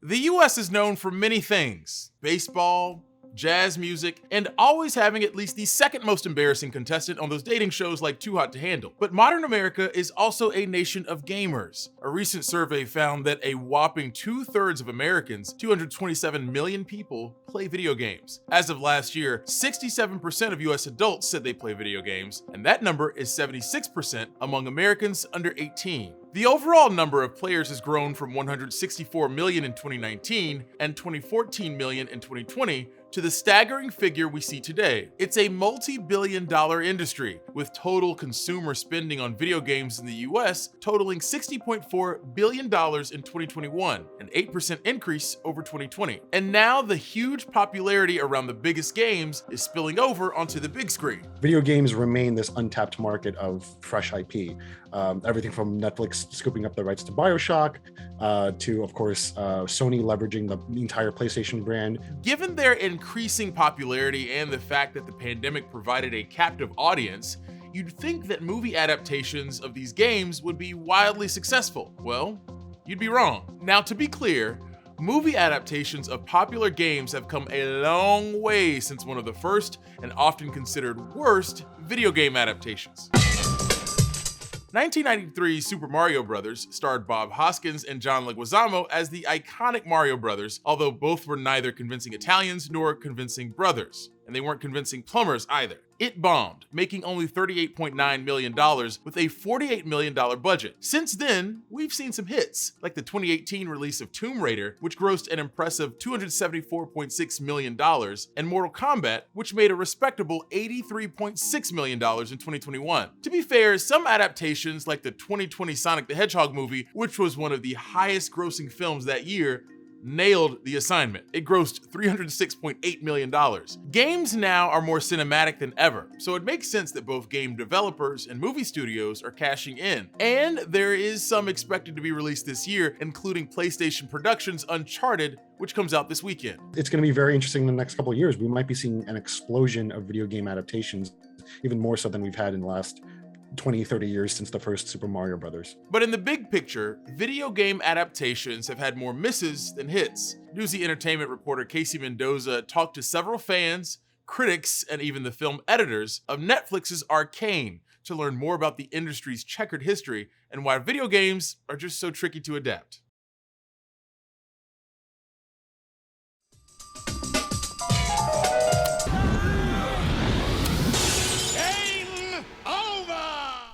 The US is known for many things: baseball, jazz music, and always having at least the second most embarrassing contestant on those dating shows like Too Hot to Handle. But modern America is also a nation of gamers. A recent survey found that a whopping 2/3 of Americans, 227 million people, play video games. As of last year, 67% of US adults said they play video games, and that number is 76% among Americans under 18. The overall number of players has grown from 164 million in 2019 and 2014 million in 2020 to the staggering figure we see today. It's a multi-billion-dollar industry, with total consumer spending on video games in the US totaling $60.4 billion in 2021, an 8% increase over 2020. And now the huge popularity around the biggest games is spilling over onto the big screen. Video games remain this untapped market of fresh IP. Everything from Netflix scooping up the rights to BioShock, to, of course, Sony leveraging the entire PlayStation brand. Given their increasing popularity and the fact that the pandemic provided a captive audience, you'd think that movie adaptations of these games would be wildly successful. Well, you'd be wrong. Now, to be clear, movie adaptations of popular games have come a long way since one of the first, and often considered worst, video game adaptations. 1993's Super Mario Bros. Starred Bob Hoskins and John Leguizamo as the iconic Mario Brothers, although both were neither convincing Italians nor convincing brothers. And they weren't convincing plumbers either. It bombed, making only $38.9 million with a $48 million budget. Since then, we've seen some hits, like the 2018 release of Tomb Raider, which grossed an impressive $274.6 million, and Mortal Kombat, which made a respectable $83.6 million in 2021. To be fair, some adaptations, like the 2020 Sonic the Hedgehog movie, which was one of the highest grossing films that year, nailed the assignment. It grossed $306.8 million. Games now are more cinematic than ever, so it makes sense that both game developers and movie studios are cashing in. And there is some expected to be released this year, including PlayStation Productions' Uncharted, which comes out this weekend. It's going to be very interesting in the next couple of years. We might be seeing an explosion of video game adaptations, even more so than we've had in the last 20, 30 years since the first Super Mario Brothers. But in the big picture, video game adaptations have had more misses than hits. Newsy entertainment reporter Casey Mendoza talked to several fans, critics, and even the film editors of Netflix's Arcane to learn more about the industry's checkered history and why video games are just so tricky to adapt.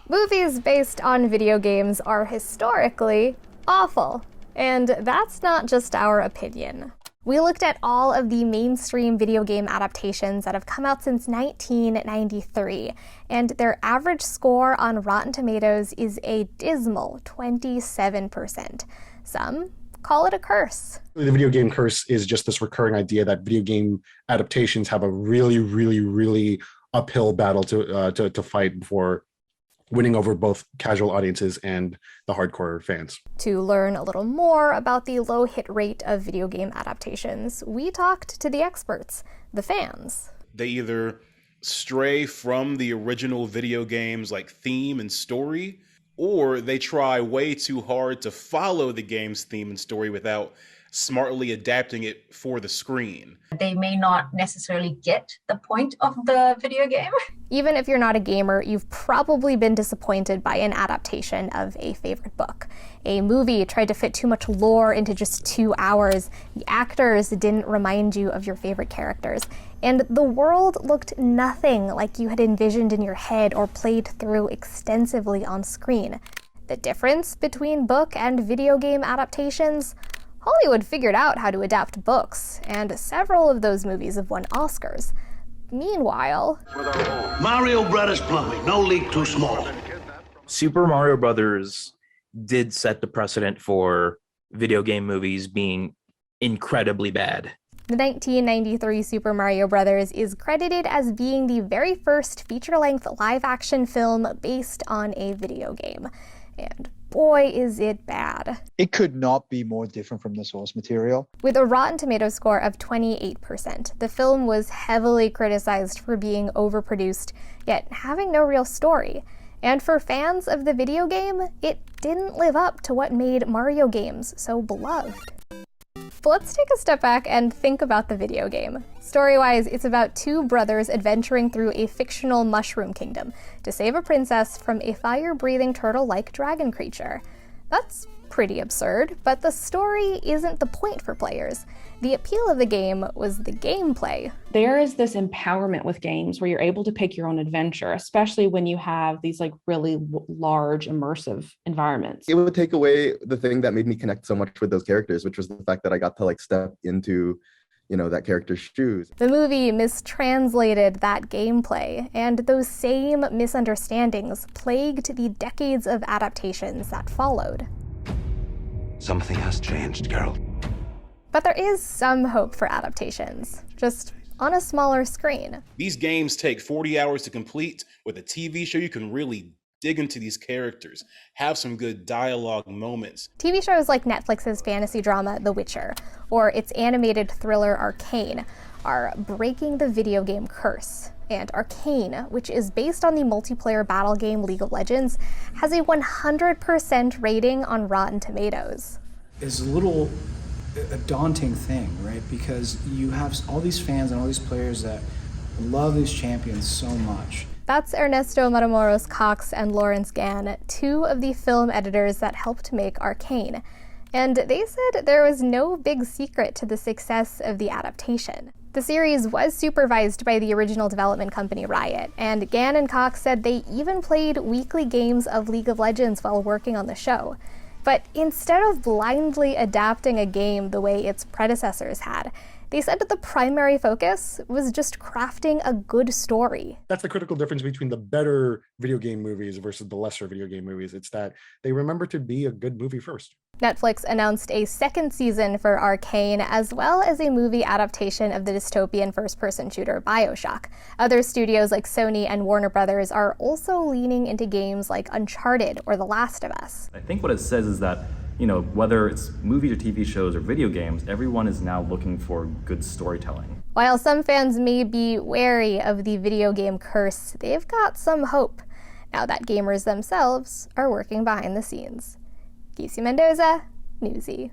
Movies based on video games are historically awful, and that's not just our opinion. We looked at all of the mainstream video game adaptations that have come out since 1993, and their average score on Rotten Tomatoes is a dismal 27%. Some call it a curse. The video game curse is just this recurring idea that video game adaptations have a really uphill battle to fight before winning over both casual audiences and the hardcore fans. To learn a little more about the low hit rate of video game adaptations, we talked to the experts, the fans. They either stray from the original video game's theme and story, or they try way too hard to follow the game's theme and story without smartly adapting it for the screen. They may not necessarily get the point of the video game. Even if you're not a gamer, you've probably been disappointed by an adaptation of a favorite book. A movie tried to fit too much lore into just 2 hours, the actors didn't remind you of your favorite characters, and the world looked nothing like you had envisioned in your head or played through extensively on screen. The difference between book and video game adaptations? Hollywood figured out how to adapt books, and several of those movies have won Oscars. Meanwhile, Mario Brothers Plumbing, no leak too small. Super Mario Brothers did set the precedent for video game movies being incredibly bad. The 1993 Super Mario Bros. Is credited as being the very first feature-length live-action film based on a video game. And boy, is it bad. It could not be more different from the source material. With a Rotten Tomatoes score of 28%, the film was heavily criticized for being overproduced, yet having no real story. And for fans of the video game, it didn't live up to what made Mario games so beloved. But let's take a step back and think about the video game. Story-wise, it's about two brothers adventuring through a fictional mushroom kingdom to save a princess from a fire-breathing turtle-like dragon creature. That's pretty absurd, but the story isn't the point for players. The appeal of the game was the gameplay. There is this empowerment with games where you're able to pick your own adventure, especially when you have these like really large immersive environments. It would take away the thing that made me connect so much with those characters, which was the fact that I got to like step into, you know, that character's shoes. The movie mistranslated that gameplay, and those same misunderstandings plagued the decades of adaptations that followed. Something has changed, Carol. But there is some hope for adaptations, just on a smaller screen. These games take 40 hours to complete. With a TV show, you can really dig into these characters, have some good dialogue moments. TV shows like Netflix's fantasy drama The Witcher, or its animated thriller Arcane, are breaking the video game curse. And Arcane, which is based on the multiplayer battle game League of Legends, has a 100% rating on Rotten Tomatoes. Is a daunting thing, right? Because you have all these fans and all these players that love these champions so much. That's Ernesto Matamoros Cox and Lawrence Gann, two of the film editors that helped make Arcane. And they said there was no big secret to the success of the adaptation. The series was supervised by the original development company Riot, and Gann and Cox said they even played weekly games of League of Legends while working on the show. But instead of blindly adapting a game the way its predecessors had, they said that the primary focus was just crafting a good story. That's the critical difference between the better video game movies versus the lesser video game movies. It's that they remember to be a good movie first. Netflix announced a second season for Arcane, as well as a movie adaptation of the dystopian first-person shooter BioShock. Other studios like Sony and Warner Brothers are also leaning into games like Uncharted or The Last of Us. I think what it says is that, you know, whether it's movies or TV shows or video games, everyone is now looking for good storytelling. While some fans may be wary of the video game curse, they've got some hope, now that gamers themselves are working behind the scenes. Casey Mendoza, Newsy.